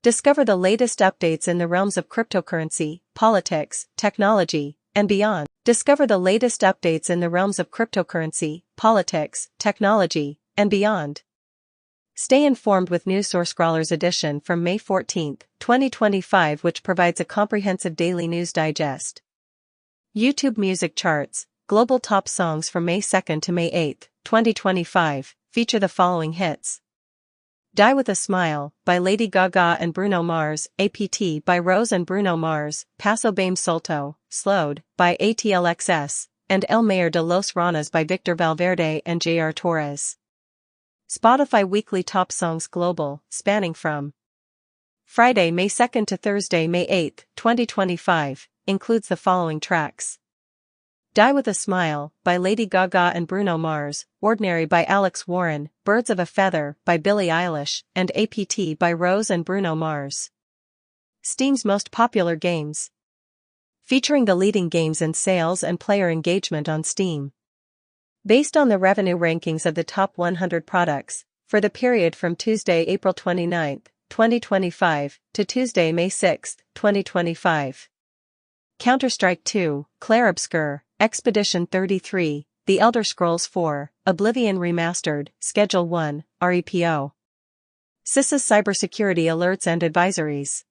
Discover the latest updates in the realms of cryptocurrency, politics, technology, and beyond. Discover the latest updates in the realms of cryptocurrency, politics, technology, and beyond. Stay informed with Newssource Scrawlers edition from May 14, 2025, which provides a comprehensive daily news digest. YouTube Music Charts, Global Top Songs from May 2 to May 8, 2025, feature the following hits. Die with a Smile, by Lady Gaga and Bruno Mars, APT by Rose and Bruno Mars, Paso Bame Solto, Slowed, by ATLXS, and El Mayor de los Ranas by Victor Valverde and J.R. Torres. Spotify Weekly Top Songs Global, spanning from Friday, May 2 to Thursday, May 8, 2025, includes the following tracks. Die with a Smile, by Lady Gaga and Bruno Mars, Ordinary by Alex Warren, Birds of a Feather by Billie Eilish, and APT by Rose and Bruno Mars. Steam's Most Popular Games, featuring the leading games in sales and player engagement on Steam. Based on the revenue rankings of the top 100 products, for the period from Tuesday, April 29, 2025, to Tuesday, May 6, 2025. Counter-Strike 2, Clair Obscur, Expedition 33, The Elder Scrolls 4, Oblivion Remastered, Schedule 1, REPO. CISA's Cybersecurity Alerts and Advisories.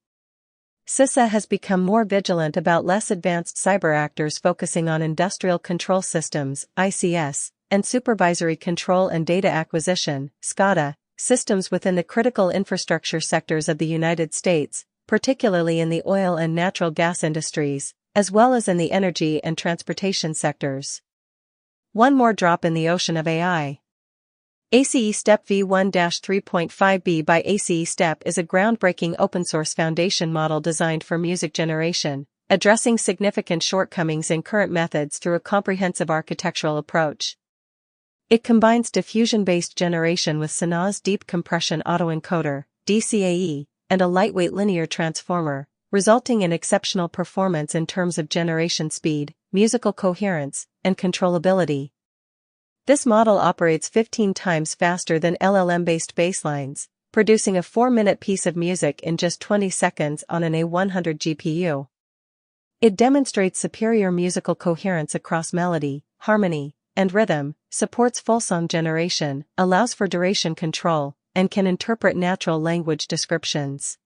CISA has become more vigilant about less advanced cyber actors focusing on industrial control systems, ICS, and supervisory control and data acquisition, SCADA, systems within the critical infrastructure sectors of the United States, particularly in the oil and natural gas industries, as well as in the energy and transportation sectors. One more drop in the ocean of AI. ACE Step v1-3.5b by ACE Step is a groundbreaking open-source foundation model designed for music generation, addressing significant shortcomings in current methods through a comprehensive architectural approach. It combines diffusion-based generation with Sanaa's Deep Compression Autoencoder, DCAE, and a lightweight linear transformer, resulting in exceptional performance in terms of generation speed, musical coherence, and controllability. This model operates 15 times faster than LLM-based baselines, producing a 4-minute piece of music in just 20 seconds on an A100 GPU. It demonstrates superior musical coherence across melody, harmony, and rhythm, supports full song generation, allows for duration control, and can interpret natural language descriptions.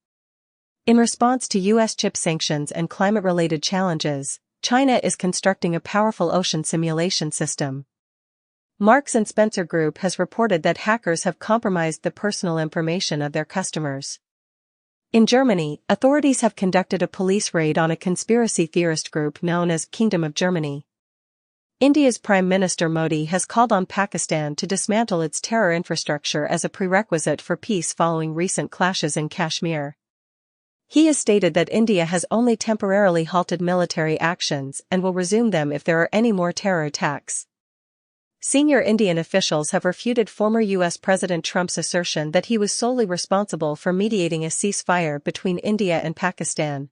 In response to U.S. chip sanctions and climate-related challenges, China is constructing a powerful ocean simulation system. Marks & Spencer Group has reported that hackers have compromised the personal information of their customers. In Germany, authorities have conducted a police raid on a conspiracy theorist group known as Kingdom of Germany. India's Prime Minister Modi has called on Pakistan to dismantle its terror infrastructure as a prerequisite for peace following recent clashes in Kashmir. He has stated that India has only temporarily halted military actions and will resume them if there are any more terror attacks. Senior Indian officials have refuted former U.S. President Trump's assertion that he was solely responsible for mediating a ceasefire between India and Pakistan.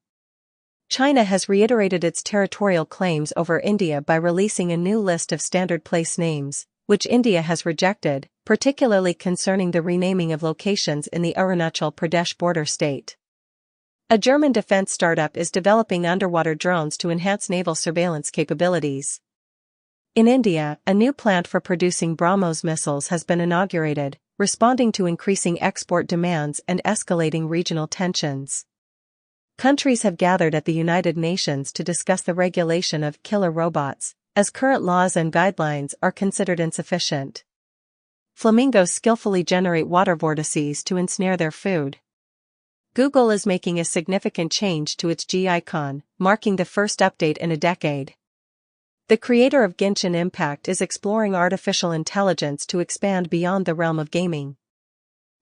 China has reiterated its territorial claims over India by releasing a new list of standard place names, which India has rejected, particularly concerning the renaming of locations in the Arunachal Pradesh border state. A German defense startup is developing underwater drones to enhance naval surveillance capabilities. In India, a new plant for producing BrahMos missiles has been inaugurated, responding to increasing export demands and escalating regional tensions. Countries have gathered at the United Nations to discuss the regulation of killer robots, as current laws and guidelines are considered insufficient. Flamingos skillfully generate water vortices to ensnare their food. Google is making a significant change to its G icon, marking the first update in a decade. The creator of Genshin Impact is exploring artificial intelligence to expand beyond the realm of gaming.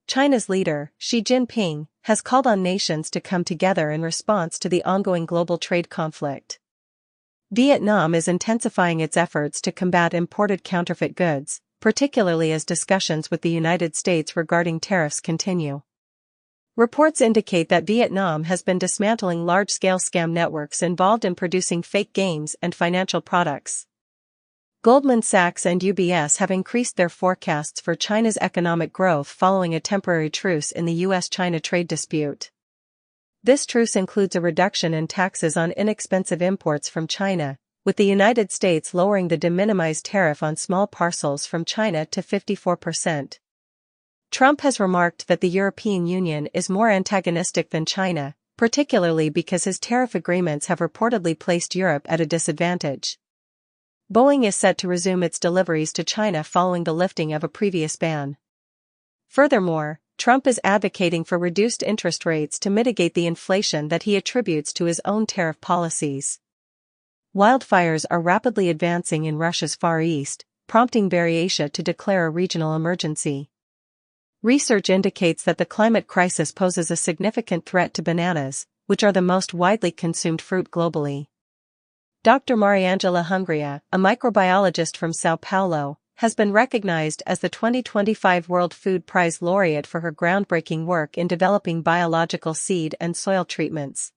China's leader, Xi Jinping, has called on nations to come together in response to the ongoing global trade conflict. Vietnam is intensifying its efforts to combat imported counterfeit goods, particularly as discussions with the United States regarding tariffs continue. Reports indicate that Vietnam has been dismantling large-scale scam networks involved in producing fake games and financial products. Goldman Sachs and UBS have increased their forecasts for China's economic growth following a temporary truce in the U.S.-China trade dispute. This truce includes a reduction in taxes on inexpensive imports from China, with the United States lowering the de minimis tariff on small parcels from China to 54%. Trump has remarked that the European Union is more antagonistic than China, particularly because his tariff agreements have reportedly placed Europe at a disadvantage. Boeing is set to resume its deliveries to China following the lifting of a previous ban. Furthermore, Trump is advocating for reduced interest rates to mitigate the inflation that he attributes to his own tariff policies. Wildfires are rapidly advancing in Russia's Far East, prompting Buryatia to declare a regional emergency. Research indicates that the climate crisis poses a significant threat to bananas, which are the most widely consumed fruit globally. Dr. Mariangela Hungria, a microbiologist from São Paulo, has been recognized as the 2025 World Food Prize laureate for her groundbreaking work in developing biological seed and soil treatments.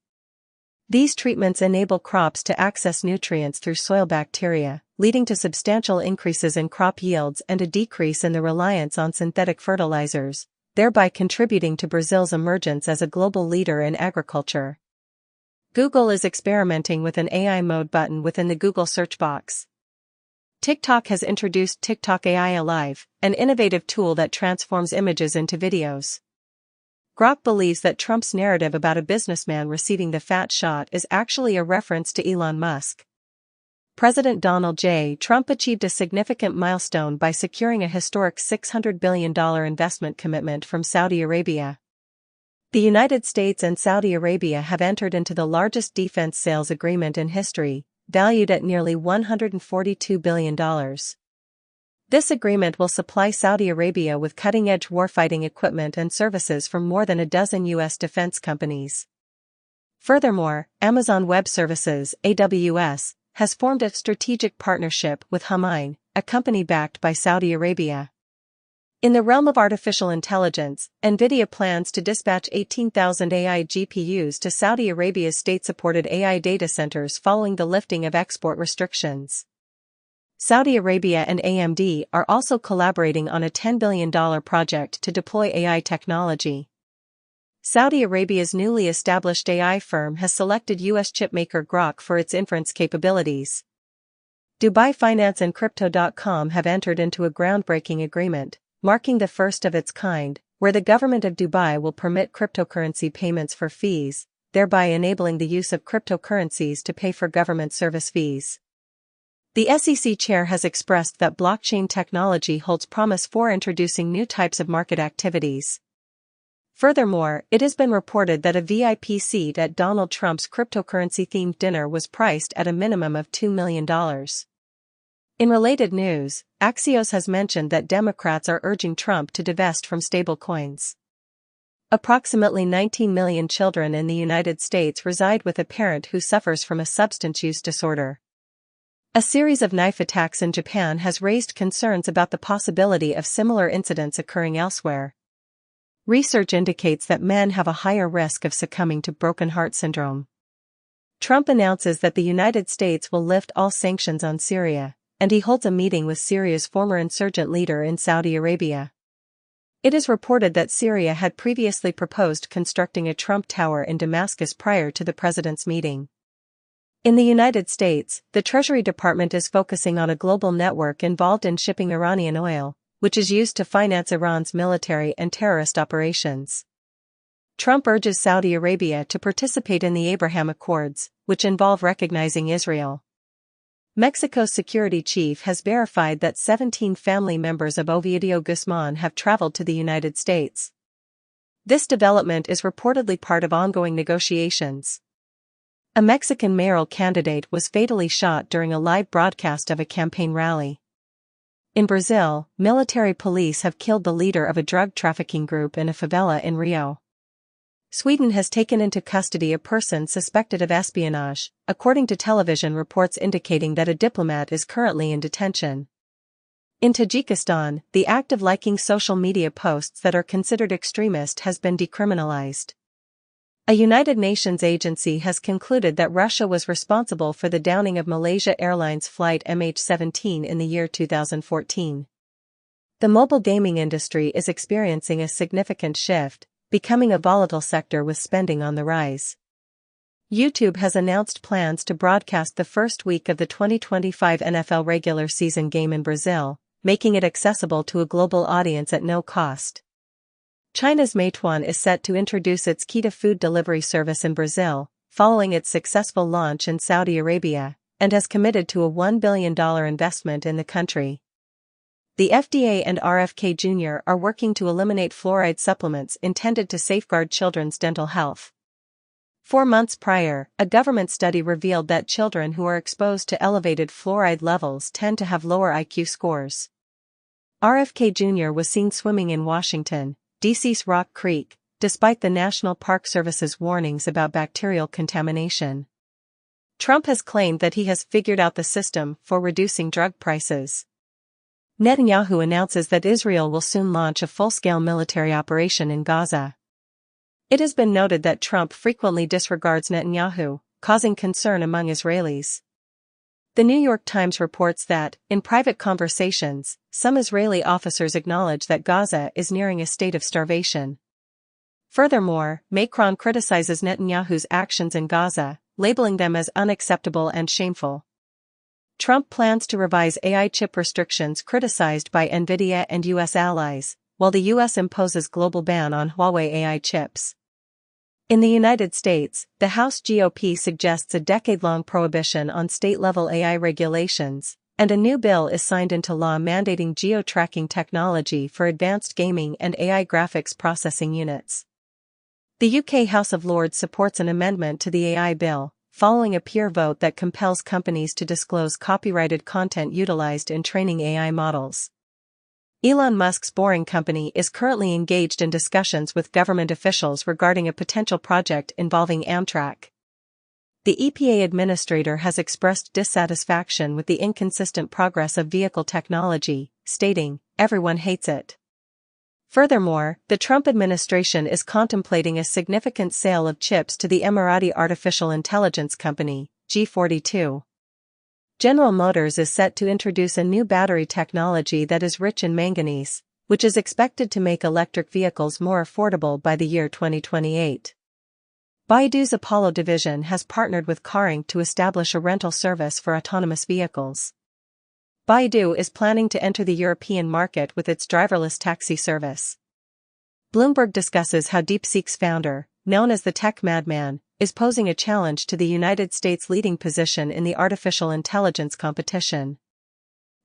These treatments enable crops to access nutrients through soil bacteria, leading to substantial increases in crop yields and a decrease in the reliance on synthetic fertilizers, thereby contributing to Brazil's emergence as a global leader in agriculture. Google is experimenting with an AI mode button within the Google search box. TikTok has introduced TikTok AI Alive, an innovative tool that transforms images into videos. Grok believes that Trump's narrative about a businessman receiving the fat shot is actually a reference to Elon Musk. President Donald J. Trump achieved a significant milestone by securing a historic $600 billion investment commitment from Saudi Arabia. The United States and Saudi Arabia have entered into the largest defense sales agreement in history, valued at nearly $142 billion. This agreement will supply Saudi Arabia with cutting-edge warfighting equipment and services from more than a dozen U.S. defense companies. Furthermore, Amazon Web Services, AWS, has formed a strategic partnership with Humain, a company backed by Saudi Arabia. In the realm of artificial intelligence, NVIDIA plans to dispatch 18,000 AI GPUs to Saudi Arabia's state-supported AI data centers following the lifting of export restrictions. Saudi Arabia and AMD are also collaborating on a $10 billion project to deploy AI technology. Saudi Arabia's newly established AI firm has selected U.S. chipmaker Grok for its inference capabilities. Dubai Finance and Crypto.com have entered into a groundbreaking agreement, marking the first of its kind, where the government of Dubai will permit cryptocurrency payments for fees, thereby enabling the use of cryptocurrencies to pay for government service fees. The SEC chair has expressed that blockchain technology holds promise for introducing new types of market activities. Furthermore, it has been reported that a VIP seat at Donald Trump's cryptocurrency-themed dinner was priced at a minimum of $2 million. In related news, Axios has mentioned that Democrats are urging Trump to divest from stablecoins. Approximately 19 million children in the United States reside with a parent who suffers from a substance use disorder. A series of knife attacks in Japan has raised concerns about the possibility of similar incidents occurring elsewhere. Research indicates that men have a higher risk of succumbing to broken heart syndrome. Trump announces that the United States will lift all sanctions on Syria, and he holds a meeting with Syria's former insurgent leader in Saudi Arabia. It is reported that Syria had previously proposed constructing a Trump Tower in Damascus prior to the president's meeting. In the United States, the Treasury Department is focusing on a global network involved in shipping Iranian oil, which is used to finance Iran's military and terrorist operations. Trump urges Saudi Arabia to participate in the Abraham Accords, which involve recognizing Israel. Mexico's security chief has verified that 17 family members of Ovidio Guzman have traveled to the United States. This development is reportedly part of ongoing negotiations. A Mexican mayoral candidate was fatally shot during a live broadcast of a campaign rally. In Brazil, military police have killed the leader of a drug trafficking group in a favela in Rio. Sweden has taken into custody a person suspected of espionage, according to television reports indicating that a diplomat is currently in detention. In Tajikistan, the act of liking social media posts that are considered extremist has been decriminalized. A United Nations agency has concluded that Russia was responsible for the downing of Malaysia Airlines flight MH17 in the year 2014. The mobile gaming industry is experiencing a significant shift, becoming a volatile sector with spending on the rise. YouTube has announced plans to broadcast the first week of the 2025 NFL regular season game in Brazil, making it accessible to a global audience at no cost. China's Meituan is set to introduce its Kita food delivery service in Brazil, following its successful launch in Saudi Arabia, and has committed to a $1 billion investment in the country. The FDA and RFK Jr. are working to eliminate fluoride supplements intended to safeguard children's dental health. 4 months prior, a government study revealed that children who are exposed to elevated fluoride levels tend to have lower IQ scores. RFK Jr. was seen swimming in Washington, D.C.'s Rock Creek, despite the National Park Service's warnings about bacterial contamination. Trump has claimed that he has figured out the system for reducing drug prices. Netanyahu announces that Israel will soon launch a full-scale military operation in Gaza. It has been noted that Trump frequently disregards Netanyahu, causing concern among Israelis. The New York Times reports that, in private conversations, some Israeli officers acknowledge that Gaza is nearing a state of starvation. Furthermore, Macron criticizes Netanyahu's actions in Gaza, labeling them as unacceptable and shameful. Trump plans to revise AI chip restrictions criticized by NVIDIA and U.S. allies, while the U.S. imposes global ban on Huawei AI chips. In the United States, the House GOP suggests a decade-long prohibition on state-level AI regulations, and a new bill is signed into law mandating geo-tracking technology for advanced gaming and AI graphics processing units. The UK House of Lords supports an amendment to the AI bill, following a peer vote that compels companies to disclose copyrighted content utilized in training AI models. Elon Musk's Boring Company is currently engaged in discussions with government officials regarding a potential project involving Amtrak. The EPA administrator has expressed dissatisfaction with the inconsistent progress of vehicle technology, stating, "Everyone hates it." Furthermore, the Trump administration is contemplating a significant sale of chips to the Emirati artificial intelligence company, G42. General Motors is set to introduce a new battery technology that is rich in manganese, which is expected to make electric vehicles more affordable by the year 2028. Baidu's Apollo division has partnered with Caring to establish a rental service for autonomous vehicles. Baidu is planning to enter the European market with its driverless taxi service. Bloomberg discusses how DeepSeek's founder, known as the tech madman, is posing a challenge to the United States' leading position in the artificial intelligence competition.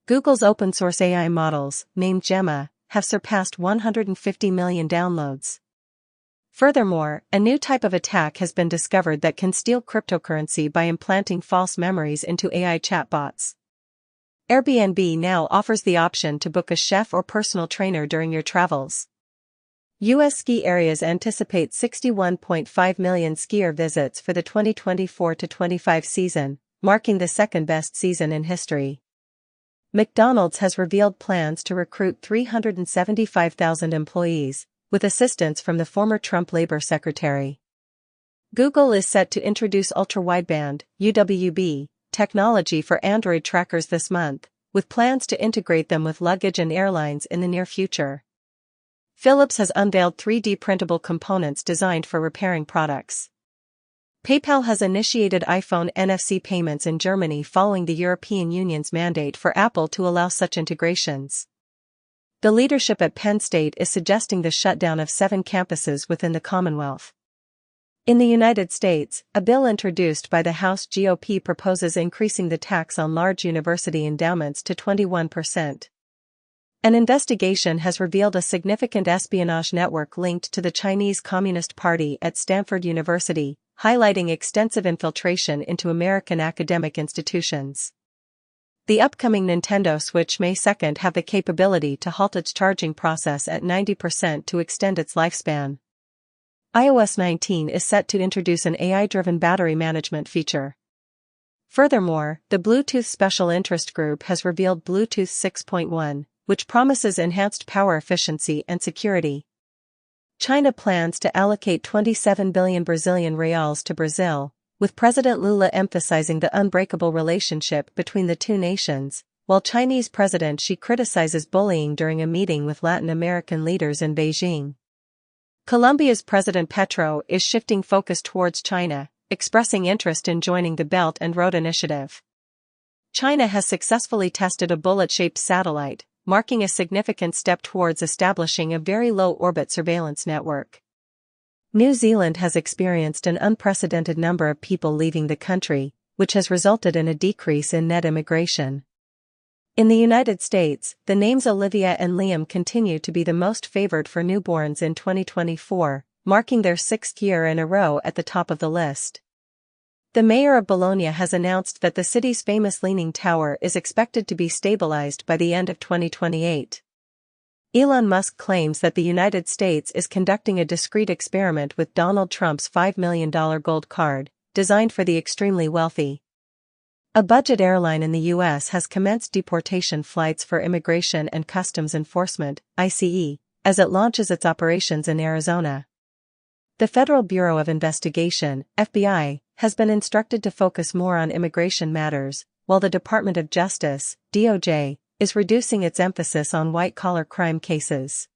Google's open-source AI models, named Gemma, have surpassed 150 million downloads. Furthermore, a new type of attack has been discovered that can steal cryptocurrency by implanting false memories into AI chatbots. Airbnb now offers the option to book a chef or personal trainer during your travels. U.S. ski areas anticipate 61.5 million skier visits for the 2024-25 season, marking the second-best season in history. McDonald's has revealed plans to recruit 375,000 employees, with assistance from the former Trump labor secretary. Google is set to introduce ultra-wideband (UWB) technology for Android trackers this month, with plans to integrate them with luggage and airlines in the near future. Philips has unveiled 3D printable components designed for repairing products. PayPal has initiated iPhone NFC payments in Germany following the European Union's mandate for Apple to allow such integrations. The leadership at Penn State is suggesting the shutdown of 7 campuses within the Commonwealth. In the United States, a bill introduced by the House GOP proposes increasing the tax on large university endowments to 21%. An investigation has revealed a significant espionage network linked to the Chinese Communist Party at Stanford University, highlighting extensive infiltration into American academic institutions. The upcoming Nintendo Switch May 2nd have the capability to halt its charging process at 90% to extend its lifespan. iOS 19 is set to introduce an AI-driven battery management feature. Furthermore, the Bluetooth Special Interest Group has revealed Bluetooth 6.1, which promises enhanced power efficiency and security. China plans to allocate 27 billion Brazilian reals to Brazil, with President Lula emphasizing the unbreakable relationship between the two nations, while Chinese President Xi criticizes bullying during a meeting with Latin American leaders in Beijing. Colombia's President Petro is shifting focus towards China, expressing interest in joining the Belt and Road Initiative. China has successfully tested a bullet-shaped satellite, marking a significant step towards establishing a very low-orbit surveillance network. New Zealand has experienced an unprecedented number of people leaving the country, which has resulted in a decrease in net immigration. In the United States, the names Olivia and Liam continue to be the most favored for newborns in 2024, marking their 6th year in a row at the top of the list. The mayor of Bologna has announced that the city's famous Leaning Tower is expected to be stabilized by the end of 2028. Elon Musk claims that the United States is conducting a discreet experiment with Donald Trump's $5 million gold card, designed for the extremely wealthy. A budget airline in the U.S. has commenced deportation flights for Immigration and Customs Enforcement, ICE, as it launches its operations in Arizona. The Federal Bureau of Investigation, FBI, has been instructed to focus more on immigration matters, while the Department of Justice, DOJ, is reducing its emphasis on white-collar crime cases.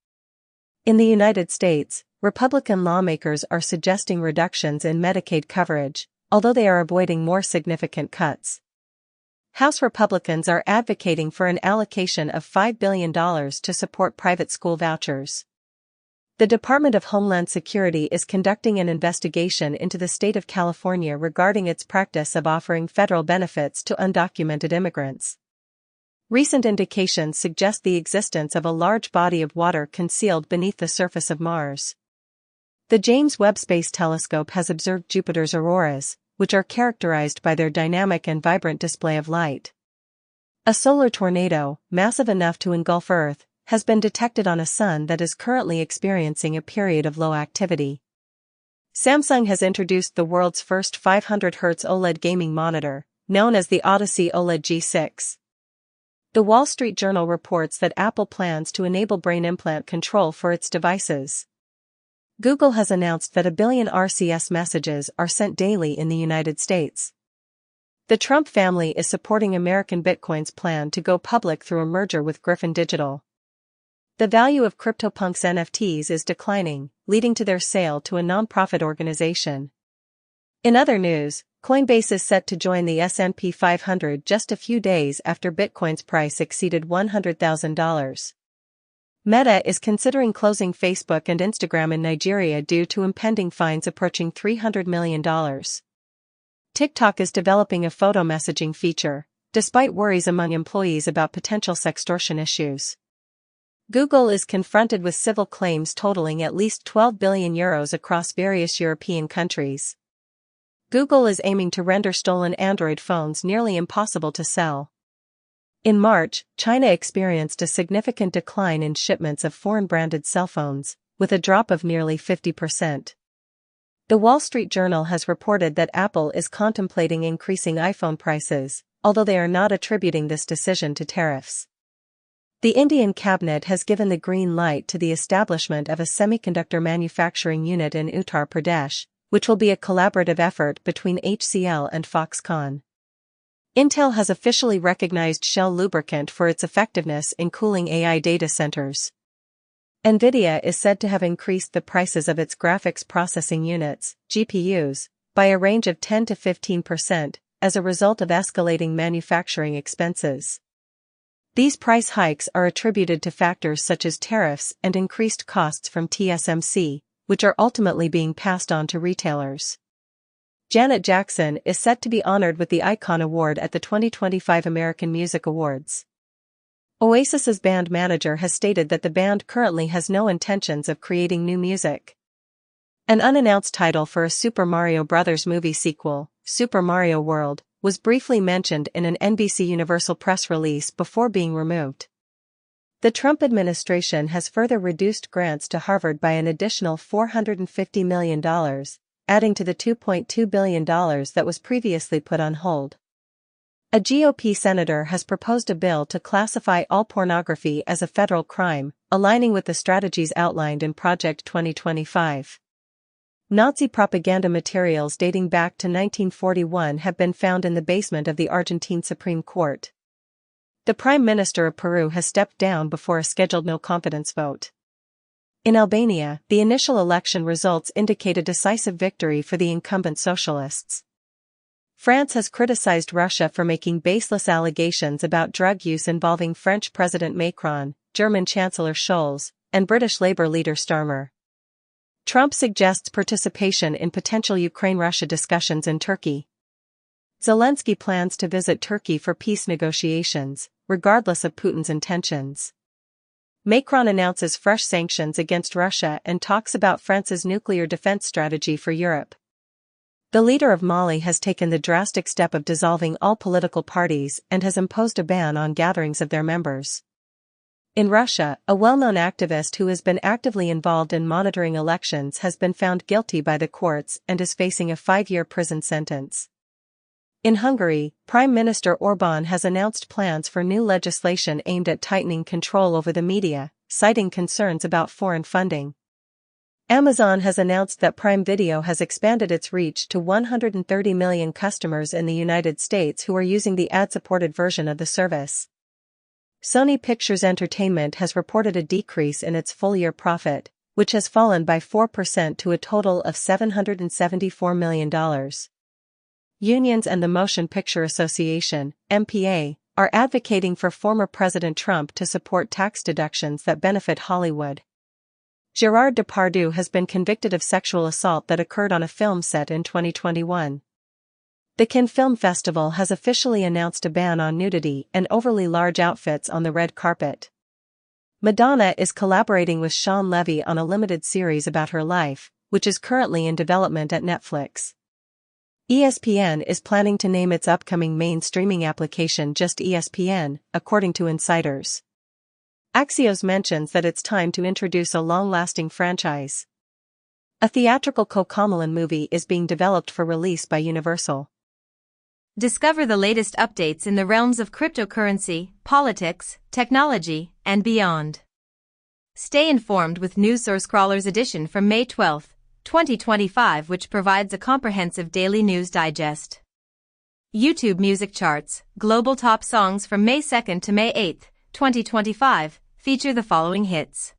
In the United States, Republican lawmakers are suggesting reductions in Medicaid coverage, although they are avoiding more significant cuts. House Republicans are advocating for an allocation of $5 billion to support private school vouchers. The Department of Homeland Security is conducting an investigation into the state of California regarding its practice of offering federal benefits to undocumented immigrants. Recent indications suggest the existence of a large body of water concealed beneath the surface of Mars. The James Webb Space Telescope has observed Jupiter's auroras, which are characterized by their dynamic and vibrant display of light. A solar tornado, massive enough to engulf Earth, has been detected on a sun that is currently experiencing a period of low activity. Samsung has introduced the world's first 500 Hz OLED gaming monitor, known as the Odyssey OLED G6. The Wall Street Journal reports that Apple plans to enable brain implant control for its devices. Google has announced that 1 billion RCS messages are sent daily in the United States. The Trump family is supporting American Bitcoin's plan to go public through a merger with Griffin Digital. The value of CryptoPunks NFTs is declining, leading to their sale to a non-profit organization. In other news, Coinbase is set to join the S&P 500 just a few days after Bitcoin's price exceeded $100,000. Meta is considering closing Facebook and Instagram in Nigeria due to impending fines approaching $300 million. TikTok is developing a photo messaging feature, despite worries among employees about potential sextortion issues. Google is confronted with civil claims totaling at least €12 billion across various European countries. Google is aiming to render stolen Android phones nearly impossible to sell. In March, China experienced a significant decline in shipments of foreign-branded cell phones, with a drop of nearly 50%. The Wall Street Journal has reported that Apple is contemplating increasing iPhone prices, although they are not attributing this decision to tariffs. The Indian cabinet has given the green light to the establishment of a semiconductor manufacturing unit in Uttar Pradesh, which will be a collaborative effort between HCL and Foxconn. Intel has officially recognized Shell lubricant for its effectiveness in cooling AI data centers. NVIDIA is said to have increased the prices of its graphics processing units, GPUs, by a range of 10 to 15% as a result of escalating manufacturing expenses. These price hikes are attributed to factors such as tariffs and increased costs from TSMC, which are ultimately being passed on to retailers. Janet Jackson is set to be honored with the Icon Award at the 2025 American Music Awards. Oasis's band manager has stated that the band currently has no intentions of creating new music. An unannounced title for a Super Mario Bros. Movie sequel, Super Mario World, was briefly mentioned in an NBC Universal press release before being removed. The Trump administration has further reduced grants to Harvard by an additional $450 million, adding to the $2.2 billion that was previously put on hold. A GOP senator has proposed a bill to classify all pornography as a federal crime, aligning with the strategies outlined in Project 2025. Nazi propaganda materials dating back to 1941 have been found in the basement of the Argentine Supreme Court. The Prime Minister of Peru has stepped down before a scheduled no-confidence vote. In Albania, the initial election results indicate a decisive victory for the incumbent socialists. France has criticized Russia for making baseless allegations about drug use involving French President Macron, German Chancellor Scholz, and British Labour leader Starmer. Trump suggests participation in potential Ukraine-Russia discussions in Turkey. Zelensky plans to visit Turkey for peace negotiations, regardless of Putin's intentions. Macron announces fresh sanctions against Russia and talks about France's nuclear defense strategy for Europe. The leader of Mali has taken the drastic step of dissolving all political parties and has imposed a ban on gatherings of their members. In Russia, a well-known activist who has been actively involved in monitoring elections has been found guilty by the courts and is facing a 5-year prison sentence. In Hungary, Prime Minister Orbán has announced plans for new legislation aimed at tightening control over the media, citing concerns about foreign funding. Amazon has announced that Prime Video has expanded its reach to 130 million customers in the United States who are using the ad-supported version of the service. Sony Pictures Entertainment has reported a decrease in its full-year profit, which has fallen by 4% to a total of $774 million. Unions and the Motion Picture Association, MPA, are advocating for former President Trump to support tax deductions that benefit Hollywood. Gerard Depardieu has been convicted of sexual assault that occurred on a film set in 2021. The Cannes Film Festival has officially announced a ban on nudity and overly large outfits on the red carpet. Madonna is collaborating with Shawn Levy on a limited series about her life, which is currently in development at Netflix. ESPN is planning to name its upcoming main streaming application just ESPN, according to insiders. Axios mentions that it's time to introduce a long-lasting franchise. A theatrical Cocomelon movie is being developed for release by Universal. Discover the latest updates in the realms of cryptocurrency, politics, technology, and beyond. Stay informed with NewsSource Crawler's edition from May 12, 2025, which provides a comprehensive daily news digest. YouTube Music Charts, Global Top Songs from May 2 to May 8, 2025, feature the following hits.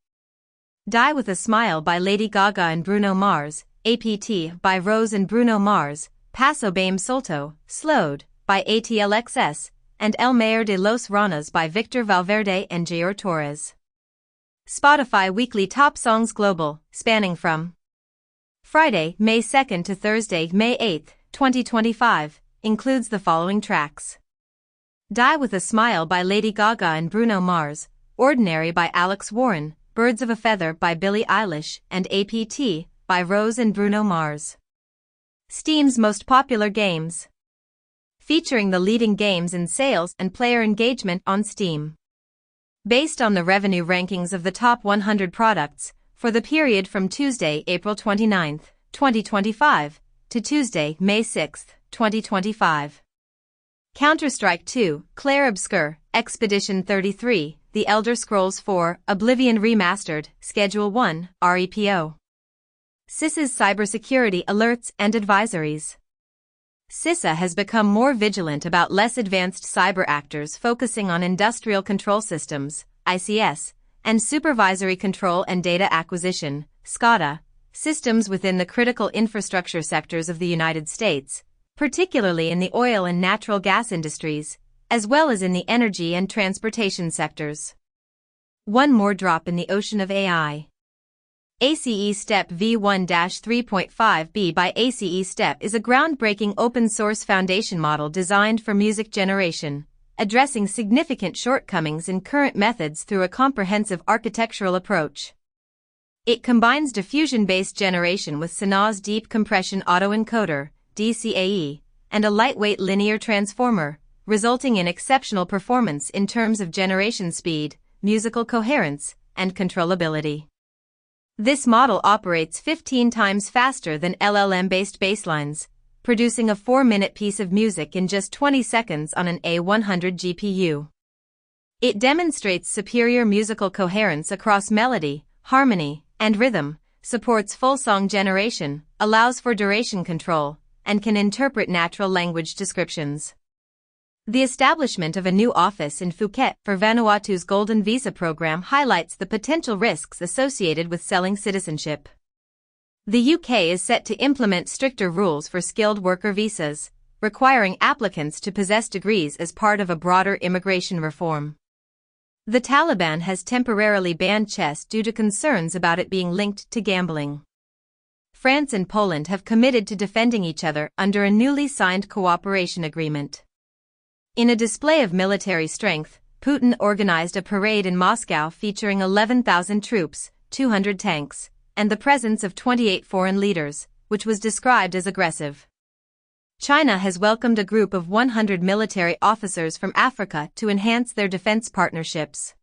Die with a Smile by Lady Gaga and Bruno Mars, APT by Rose and Bruno Mars, Paso Bame Solto, Slowed, by ATLXS, and El Mayor de los Ranas by Victor Valverde and Jair Torres. Spotify Weekly Top Songs Global, spanning from Friday, May 2 to Thursday, May 8, 2025, includes the following tracks. Die with a Smile by Lady Gaga and Bruno Mars, Ordinary by Alex Warren, Birds of a Feather by Billie Eilish, and APT by Rose and Bruno Mars. Steam's Most Popular Games, featuring the leading games in sales and player engagement on Steam. Based on the revenue rankings of the top 100 products, for the period from Tuesday, April 29, 2025, to Tuesday, May 6, 2025. Counter-Strike 2, Clair Obscur, Expedition 33, The Elder Scrolls 4, Oblivion Remastered, Schedule 1, REPO. CISA's cybersecurity alerts and advisories. CISA has become more vigilant about less advanced cyber actors focusing on industrial control systems, ICS, and supervisory control and data acquisition, SCADA, systems within the critical infrastructure sectors of the United States, particularly in the oil and natural gas industries, as well as in the energy and transportation sectors. One more drop in the ocean of AI. ACE STEP v1-3.5b by ACE STEP is a groundbreaking open-source foundation model designed for music generation, addressing significant shortcomings in current methods through a comprehensive architectural approach. It combines diffusion-based generation with Sana's Deep Compression Autoencoder, DCAE, and a lightweight linear transformer, resulting in exceptional performance in terms of generation speed, musical coherence, and controllability. This model operates 15 times faster than LLM-based baselines, producing a 4-minute piece of music in just 20 seconds on an A100 GPU. It demonstrates superior musical coherence across melody, harmony, and rhythm, supports full song generation, allows for duration control, and can interpret natural language descriptions. The establishment of a new office in Phuket for Vanuatu's Golden Visa program highlights the potential risks associated with selling citizenship. The UK is set to implement stricter rules for skilled worker visas, requiring applicants to possess degrees as part of a broader immigration reform. The Taliban has temporarily banned chess due to concerns about it being linked to gambling. France and Poland have committed to defending each other under a newly signed cooperation agreement. In a display of military strength, Putin organized a parade in Moscow featuring 11,000 troops, 200 tanks, and the presence of 28 foreign leaders, which was described as aggressive. China has welcomed a group of 100 military officers from Africa to enhance their defense partnerships.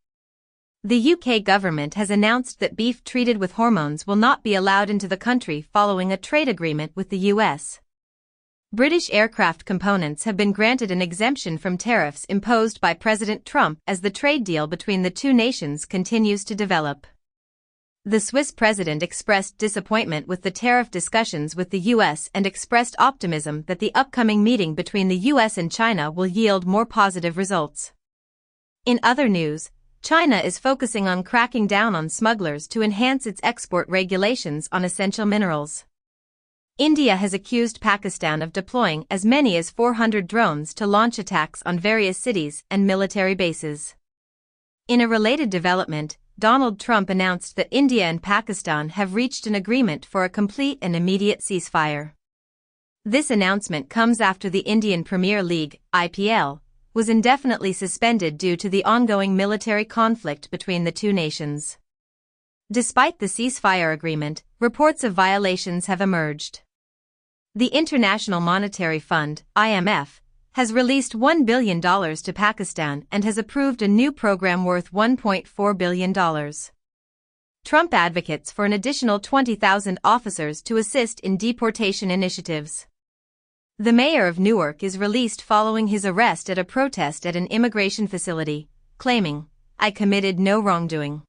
The UK government has announced that beef treated with hormones will not be allowed into the country following a trade agreement with the US. British aircraft components have been granted an exemption from tariffs imposed by President Trump as the trade deal between the two nations continues to develop. The Swiss president expressed disappointment with the tariff discussions with the US and expressed optimism that the upcoming meeting between the US and China will yield more positive results. In other news, China is focusing on cracking down on smugglers to enhance its export regulations on essential minerals. India has accused Pakistan of deploying as many as 400 drones to launch attacks on various cities and military bases. In a related development, Donald Trump announced that India and Pakistan have reached an agreement for a complete and immediate ceasefire. This announcement comes after the Indian Premier League, IPL, was indefinitely suspended due to the ongoing military conflict between the two nations. Despite the ceasefire agreement, reports of violations have emerged. The International Monetary Fund, IMF, has released $1 billion to Pakistan and has approved a new program worth $1.4 billion. Trump advocates for an additional 20,000 officers to assist in deportation initiatives. The mayor of Newark is released following his arrest at a protest at an immigration facility, claiming, "I committed no wrongdoing."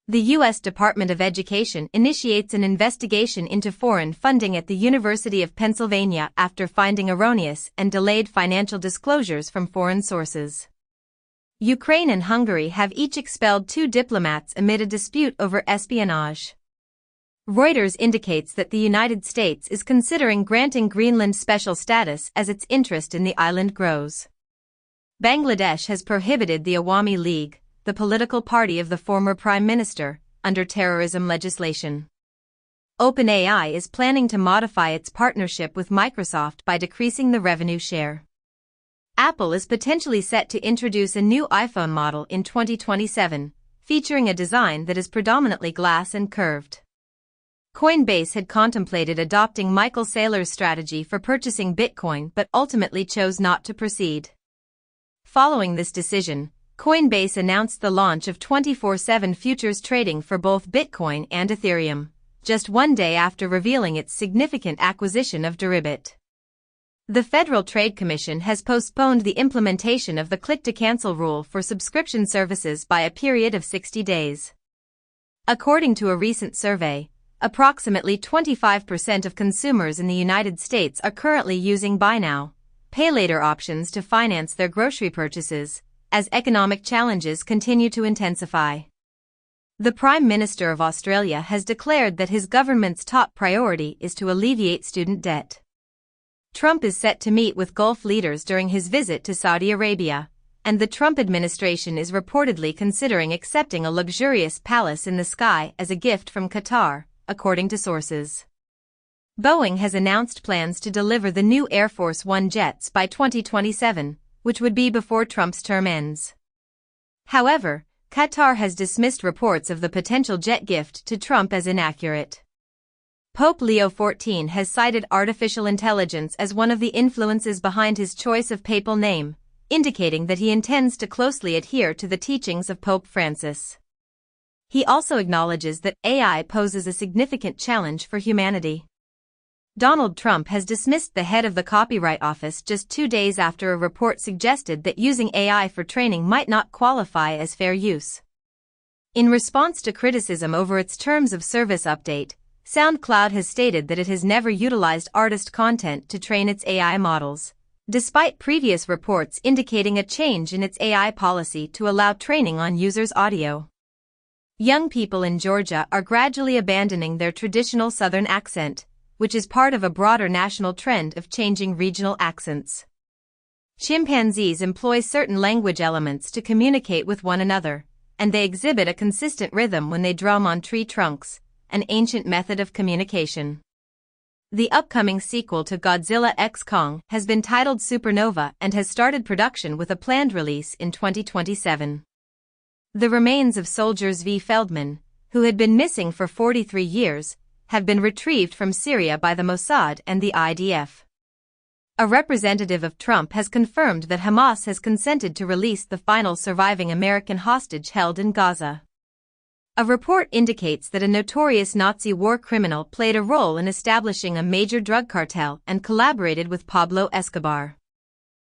The U.S. Department of Education initiates an investigation into foreign funding at the University of Pennsylvania after finding erroneous and delayed financial disclosures from foreign sources. Ukraine and Hungary have each expelled 2 diplomats amid a dispute over espionage. Reuters indicates that the United States is considering granting Greenland special status as its interest in the island grows. Bangladesh has prohibited the Awami League, the political party of the former prime minister, under terrorism legislation. OpenAI is planning to modify its partnership with Microsoft by decreasing the revenue share. Apple is potentially set to introduce a new iPhone model in 2027, featuring a design that is predominantly glass and curved. Coinbase had contemplated adopting Michael Saylor's strategy for purchasing Bitcoin but ultimately chose not to proceed. Following this decision, Coinbase announced the launch of 24/7 futures trading for both Bitcoin and Ethereum, just one day after revealing its significant acquisition of Deribit. The Federal Trade Commission has postponed the implementation of the click-to-cancel rule for subscription services by a period of 60 days. According to a recent survey, approximately 25% of consumers in the United States are currently using buy now, pay later options to finance their grocery purchases, as economic challenges continue to intensify. The Prime Minister of Australia has declared that his government's top priority is to alleviate student debt. Trump is set to meet with Gulf leaders during his visit to Saudi Arabia, and the Trump administration is reportedly considering accepting a luxurious palace in the sky as a gift from Qatar, according to sources. Boeing has announced plans to deliver the new Air Force One jets by 2027, which would be before Trump's term ends. However, Qatar has dismissed reports of the potential jet gift to Trump as inaccurate. Pope Leo XIV has cited artificial intelligence as one of the influences behind his choice of papal name, indicating that he intends to closely adhere to the teachings of Pope Francis. He also acknowledges that AI poses a significant challenge for humanity. Donald Trump has dismissed the head of the Copyright Office just 2 days after a report suggested that using AI for training might not qualify as fair use. In response to criticism over its terms of service update, SoundCloud has stated that it has never utilized artist content to train its AI models, despite previous reports indicating a change in its AI policy to allow training on users' audio. Young people in Georgia are gradually abandoning their traditional Southern accent, which is part of a broader national trend of changing regional accents. Chimpanzees employ certain language elements to communicate with one another, and they exhibit a consistent rhythm when they drum on tree trunks, an ancient method of communication. The upcoming sequel to Godzilla x Kong has been titled Supernova and has started production with a planned release in 2027. The remains of soldiers V. Feldman, who had been missing for 43 years, have been retrieved from Syria by the Mossad and the IDF. A representative of Trump has confirmed that Hamas has consented to release the final surviving American hostage held in Gaza. A report indicates that a notorious Nazi war criminal played a role in establishing a major drug cartel and collaborated with Pablo Escobar.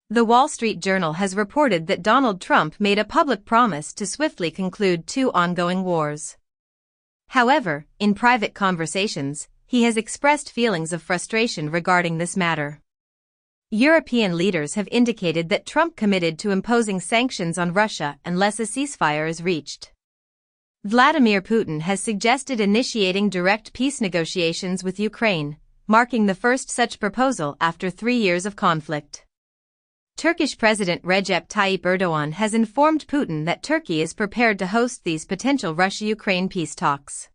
The Wall Street Journal has reported that Donald Trump made a public promise to swiftly conclude 2 ongoing wars. However, in private conversations, he has expressed feelings of frustration regarding this matter. European leaders have indicated that Trump committed to imposing sanctions on Russia unless a ceasefire is reached. Vladimir Putin has suggested initiating direct peace negotiations with Ukraine, marking the first such proposal after 3 years of conflict. Turkish President Recep Tayyip Erdogan has informed Putin that Turkey is prepared to host these potential Russia-Ukraine peace talks.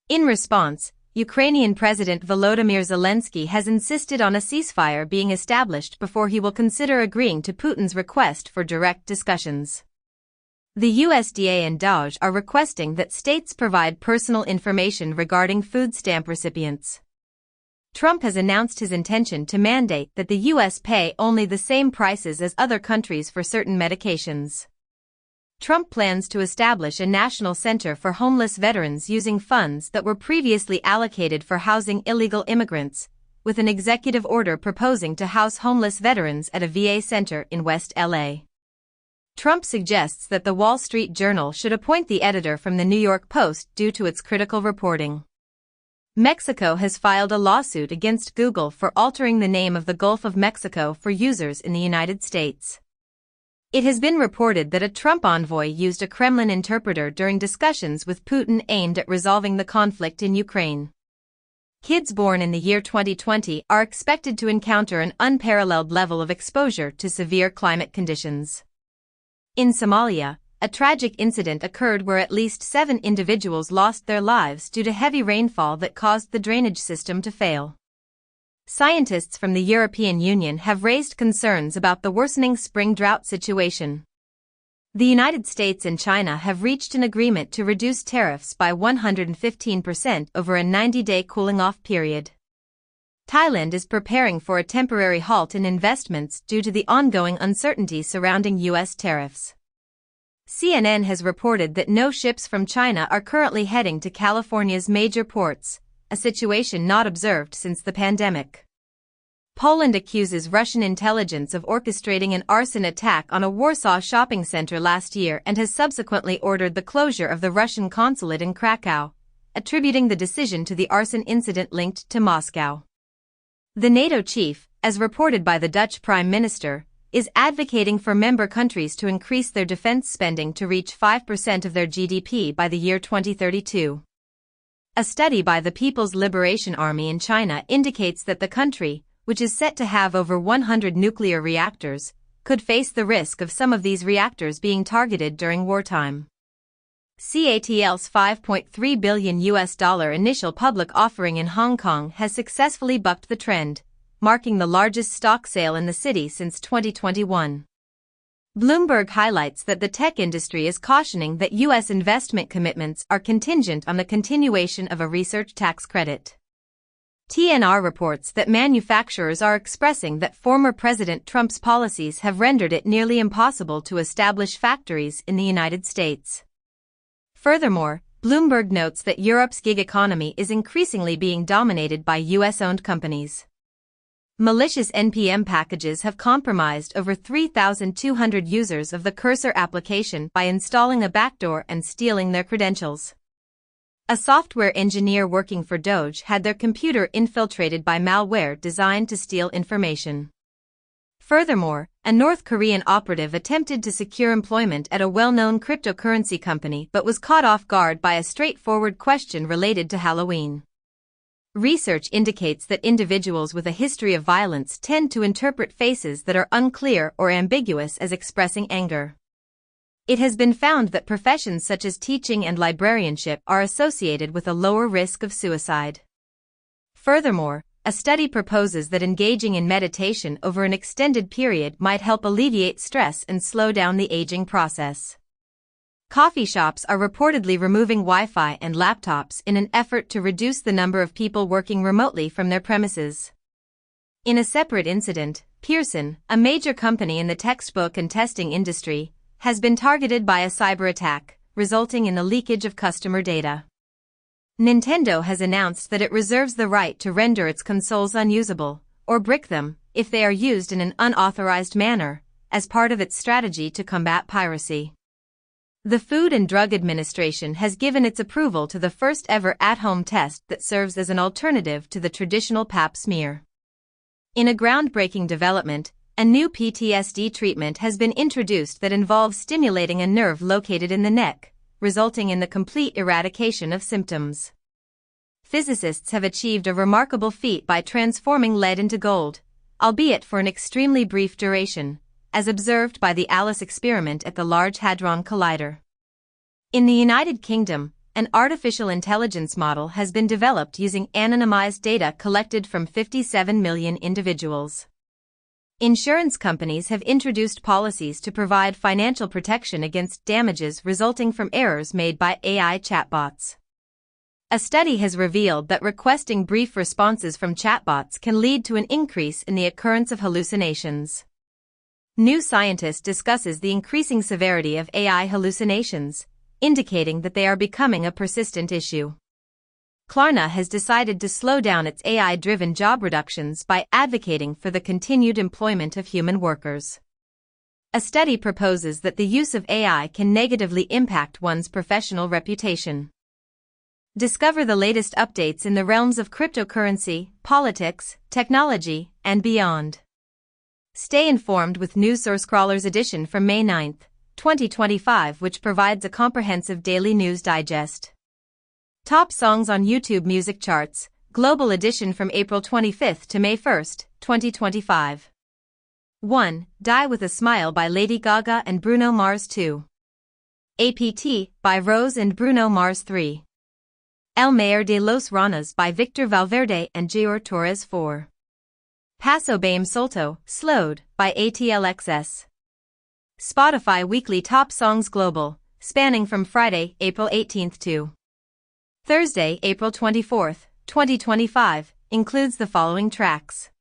In response, Ukrainian President Volodymyr Zelensky has insisted on a ceasefire being established before he will consider agreeing to Putin's request for direct discussions. The USDA and DOJ are requesting that states provide personal information regarding food stamp recipients. Trump has announced his intention to mandate that the U.S. pay only the same prices as other countries for certain medications. Trump plans to establish a national center for homeless veterans using funds that were previously allocated for housing illegal immigrants, with an executive order proposing to house homeless veterans at a VA center in West LA. Trump suggests that the Wall Street Journal should appoint the editor from the New York Post due to its critical reporting. Mexico has filed a lawsuit against Google for altering the name of the Gulf of Mexico for users in the United States. It has been reported that a Trump envoy used a Kremlin interpreter during discussions with Putin aimed at resolving the conflict in Ukraine. Kids born in the year 2020 are expected to encounter an unparalleled level of exposure to severe climate conditions. In Somalia, a tragic incident occurred where at least 7 individuals lost their lives due to heavy rainfall that caused the drainage system to fail. Scientists from the European Union have raised concerns about the worsening spring drought situation. The United States and China have reached an agreement to reduce tariffs by 115% over a 90-day cooling-off period. Thailand is preparing for a temporary halt in investments due to the ongoing uncertainty surrounding U.S. tariffs. CNN has reported that no ships from China are currently heading to California's major ports, a situation not observed since the pandemic. Poland accuses Russian intelligence of orchestrating an arson attack on a Warsaw shopping center last year and has subsequently ordered the closure of the Russian consulate in Krakow, attributing the decision to the arson incident linked to Moscow. The NATO chief, as reported by the Dutch Prime Minister, is advocating for member countries to increase their defense spending to reach 5% of their GDP by the year 2032. A study by the People's Liberation Army in China indicates that the country, which is set to have over 100 nuclear reactors, could face the risk of some of these reactors being targeted during wartime. CATL's $5.3 billion initial public offering in Hong Kong has successfully bucked the trend, marking the largest stock sale in the city since 2021. Bloomberg highlights that the tech industry is cautioning that U.S. investment commitments are contingent on the continuation of a research tax credit. TNR reports that manufacturers are expressing that former President Trump's policies have rendered it nearly impossible to establish factories in the United States. Furthermore, Bloomberg notes that Europe's gig economy is increasingly being dominated by U.S.-owned companies. Malicious NPM packages have compromised over 3,200 users of the Cursor application by installing a backdoor and stealing their credentials. A software engineer working for Doge had their computer infiltrated by malware designed to steal information. Furthermore, a North Korean operative attempted to secure employment at a well-known cryptocurrency company but was caught off guard by a straightforward question related to Halloween. Research indicates that individuals with a history of violence tend to interpret faces that are unclear or ambiguous as expressing anger. It has been found that professions such as teaching and librarianship are associated with a lower risk of suicide. Furthermore, a study proposes that engaging in meditation over an extended period might help alleviate stress and slow down the aging process. Coffee shops are reportedly removing Wi-Fi and laptops in an effort to reduce the number of people working remotely from their premises. In a separate incident, Pearson, a major company in the textbook and testing industry, has been targeted by a cyber attack, resulting in the leakage of customer data. Nintendo has announced that it reserves the right to render its consoles unusable, or brick them, if they are used in an unauthorized manner, as part of its strategy to combat piracy. The Food and Drug Administration has given its approval to the first-ever at-home test that serves as an alternative to the traditional Pap smear. In a groundbreaking development, a new PTSD treatment has been introduced that involves stimulating a nerve located in the neck, resulting in the complete eradication of symptoms. Physicists have achieved a remarkable feat by transforming lead into gold, albeit for an extremely brief duration, as observed by the ALICE experiment at the Large Hadron Collider. In the United Kingdom, an artificial intelligence model has been developed using anonymized data collected from 57 million individuals. Insurance companies have introduced policies to provide financial protection against damages resulting from errors made by AI chatbots. A study has revealed that requesting brief responses from chatbots can lead to an increase in the occurrence of hallucinations. New Scientist discusses the increasing severity of AI hallucinations, indicating that they are becoming a persistent issue. Klarna has decided to slow down its AI-driven job reductions by advocating for the continued employment of human workers. A study proposes that the use of AI can negatively impact one's professional reputation. Discover the latest updates in the realms of cryptocurrency, politics, technology, and beyond. Stay informed with NewsSource Crawler's edition from May 9, 2025, which provides a comprehensive daily news digest. Top songs on YouTube music charts, Global edition from April 25 to May 1, 2025. 1. Die with a Smile by Lady Gaga and Bruno Mars 2. APT by Rose and Bruno Mars 3. El Mayor de los Ranas by Victor Valverde and Gior Torres 4. Paso Bame Solto, Slowed, by ATLXS. Spotify Weekly Top Songs Global, spanning from Friday, April 18 to Thursday, April 24, 2025, includes the following tracks.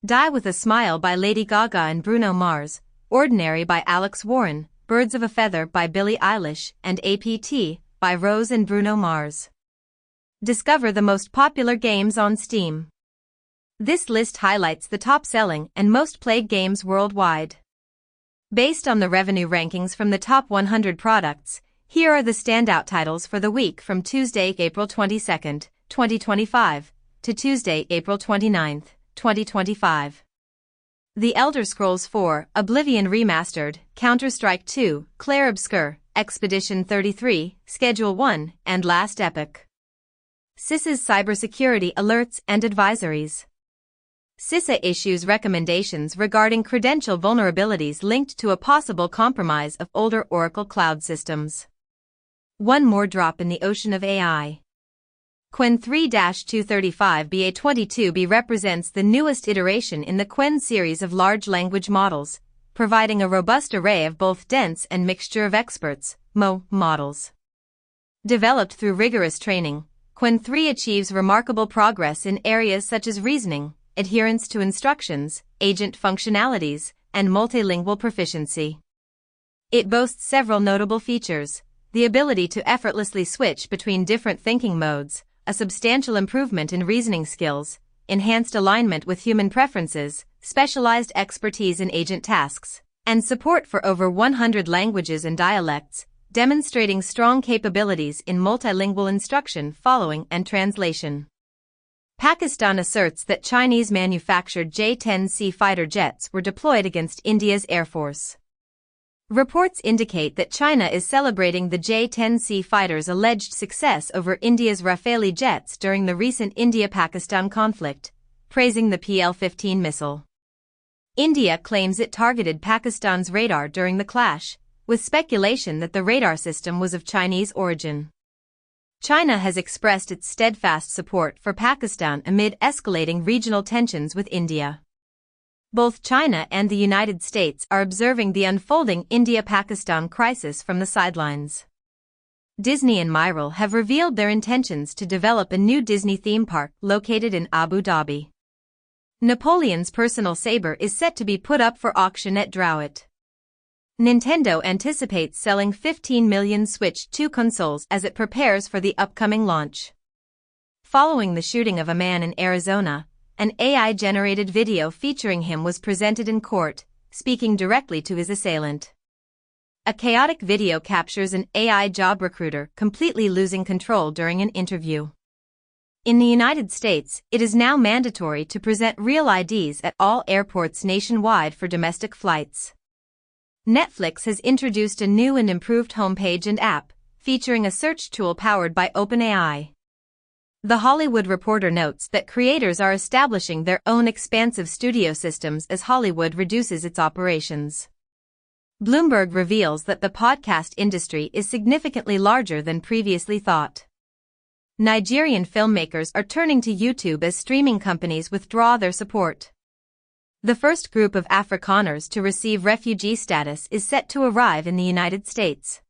Die with a Smile by Lady Gaga and Bruno Mars, Ordinary by Alex Warren, Birds of a Feather by Billie Eilish, and APT, by Rose and Bruno Mars. Discover the most popular games on Steam. This list highlights the top-selling and most played games worldwide. Based on the revenue rankings from the top 100 products, here are the standout titles for the week from Tuesday, April 22, 2025, to Tuesday, April 29, 2025. The Elder Scrolls 4, Oblivion Remastered, Counter-Strike 2, Clair Obscur, Expedition 33, Schedule 1, and Last Epoch. CISA's cybersecurity alerts and advisories. CISA issues recommendations regarding credential vulnerabilities linked to a possible compromise of older Oracle cloud systems. One more drop in the ocean of AI. Qwen 3-235BA22B represents the newest iteration in the Qwen series of large language models, providing a robust array of both dense and mixture of experts, MO, models. Developed through rigorous training, Qwen 3 achieves remarkable progress in areas such as reasoning, adherence to instructions, agent functionalities, and multilingual proficiency. It boasts several notable features: the ability to effortlessly switch between different thinking modes, a substantial improvement in reasoning skills, enhanced alignment with human preferences, specialized expertise in agent tasks, and support for over 100 languages and dialects, demonstrating strong capabilities in multilingual instruction following and translation. Pakistan asserts that Chinese-manufactured J-10C fighter jets were deployed against India's Air Force. Reports indicate that China is celebrating the J-10C fighters' alleged success over India's Rafale jets during the recent India-Pakistan conflict, praising the PL-15 missile. India claims it targeted Pakistan's radar during the clash, with speculation that the radar system was of Chinese origin. China has expressed its steadfast support for Pakistan amid escalating regional tensions with India. Both China and the United States are observing the unfolding India-Pakistan crisis from the sidelines. Disney and Miral have revealed their intentions to develop a new Disney theme park located in Abu Dhabi. Napoleon's personal saber is set to be put up for auction at Droit. Nintendo anticipates selling 15 million Switch 2 consoles as it prepares for the upcoming launch. Following the shooting of a man in Arizona, an AI-generated video featuring him was presented in court, speaking directly to his assailant. A chaotic video captures an AI job recruiter completely losing control during an interview. In the United States, it is now mandatory to present real IDs at all airports nationwide for domestic flights. Netflix has introduced a new and improved homepage and app, featuring a search tool powered by OpenAI. The Hollywood Reporter notes that creators are establishing their own expansive studio systems as Hollywood reduces its operations. Bloomberg reveals that the podcast industry is significantly larger than previously thought. Nigerian filmmakers are turning to YouTube as streaming companies withdraw their support. The first group of Afrikaners to receive refugee status is set to arrive in the United States.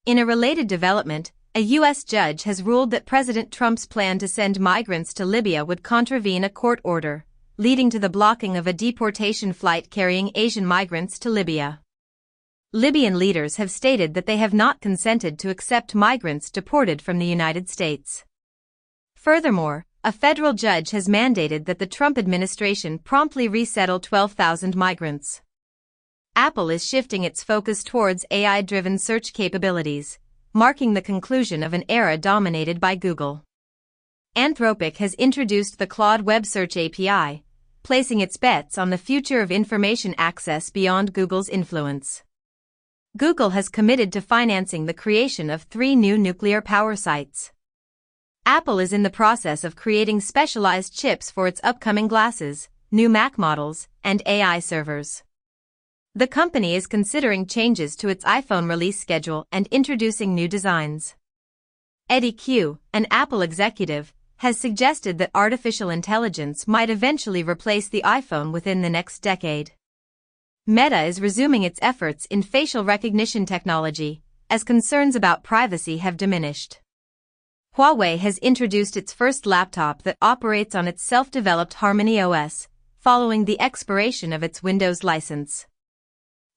In a related development, a U.S. judge has ruled that President Trump's plan to send migrants to Libya would contravene a court order, leading to the blocking of a deportation flight carrying Asian migrants to Libya. Libyan leaders have stated that they have not consented to accept migrants deported from the United States. Furthermore, a federal judge has mandated that the Trump administration promptly resettle 12,000 migrants. Apple is shifting its focus towards AI-driven search capabilities, marking the conclusion of an era dominated by Google. Anthropic has introduced the Claude Web Search API, placing its bets on the future of information access beyond Google's influence. Google has committed to financing the creation of 3 new nuclear power sites. Apple is in the process of creating specialized chips for its upcoming glasses, new Mac models, and AI servers. The company is considering changes to its iPhone release schedule and introducing new designs. Eddie Q, an Apple executive, has suggested that artificial intelligence might eventually replace the iPhone within the next decade. Meta is resuming its efforts in facial recognition technology, as concerns about privacy have diminished. Huawei has introduced its first laptop that operates on its self-developed Harmony OS, following the expiration of its Windows license.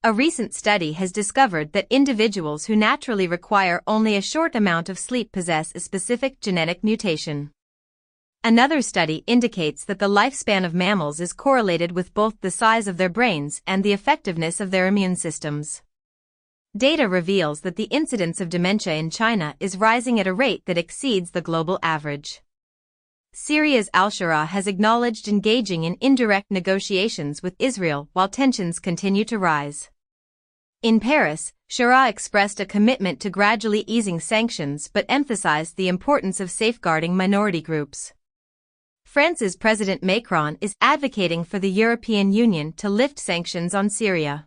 A recent study has discovered that individuals who naturally require only a short amount of sleep possess a specific genetic mutation. Another study indicates that the lifespan of mammals is correlated with both the size of their brains and the effectiveness of their immune systems. Data reveals that the incidence of dementia in China is rising at a rate that exceeds the global average. Syria's al-Shura has acknowledged engaging in indirect negotiations with Israel while tensions continue to rise. In Paris, Shura expressed a commitment to gradually easing sanctions but emphasized the importance of safeguarding minority groups. France's President Macron is advocating for the European Union to lift sanctions on Syria.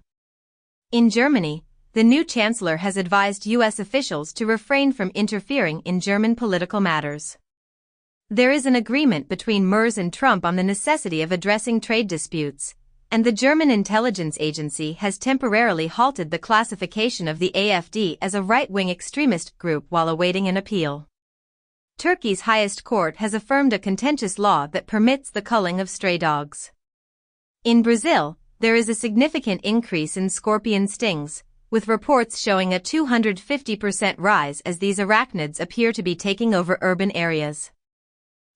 In Germany, the new chancellor has advised U.S. officials to refrain from interfering in German political matters. There is an agreement between Merz and Trump on the necessity of addressing trade disputes, and the German intelligence agency has temporarily halted the classification of the AfD as a right-wing extremist group while awaiting an appeal. Turkey's highest court has affirmed a contentious law that permits the culling of stray dogs. In Brazil, there is a significant increase in scorpion stings, with reports showing a 250% rise as these arachnids appear to be taking over urban areas.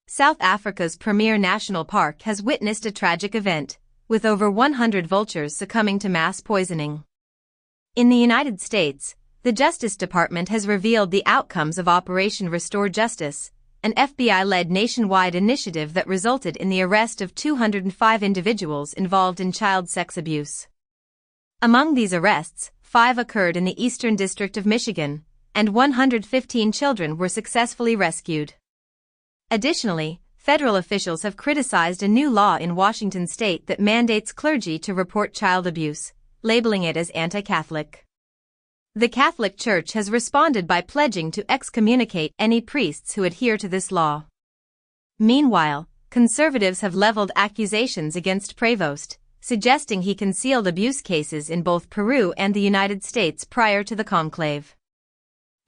South Africa's premier national park has witnessed a tragic event, with over 100 vultures succumbing to mass poisoning. In the United States, the Justice Department has revealed the outcomes of Operation Restore Justice, an FBI-led nationwide initiative that resulted in the arrest of 205 individuals involved in child sex abuse. Among these arrests, 5 occurred in the Eastern District of Michigan, and 115 children were successfully rescued. Additionally, federal officials have criticized a new law in Washington state that mandates clergy to report child abuse, labeling it as anti-Catholic. The Catholic Church has responded by pledging to excommunicate any priests who adhere to this law. Meanwhile, conservatives have leveled accusations against Prevost, suggesting he concealed abuse cases in both Peru and the United States prior to the conclave.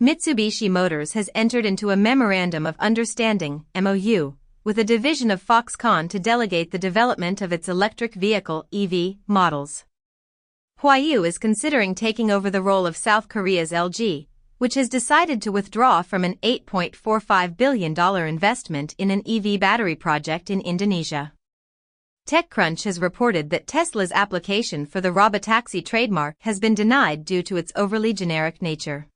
Mitsubishi Motors has entered into a Memorandum of Understanding (MOU) with a division of Foxconn to delegate the development of its electric vehicle (EV) models. Huayu is considering taking over the role of South Korea's LG, which has decided to withdraw from an $8.45 billion investment in an EV battery project in Indonesia. TechCrunch has reported that Tesla's application for the robotaxi trademark has been denied due to its overly generic nature.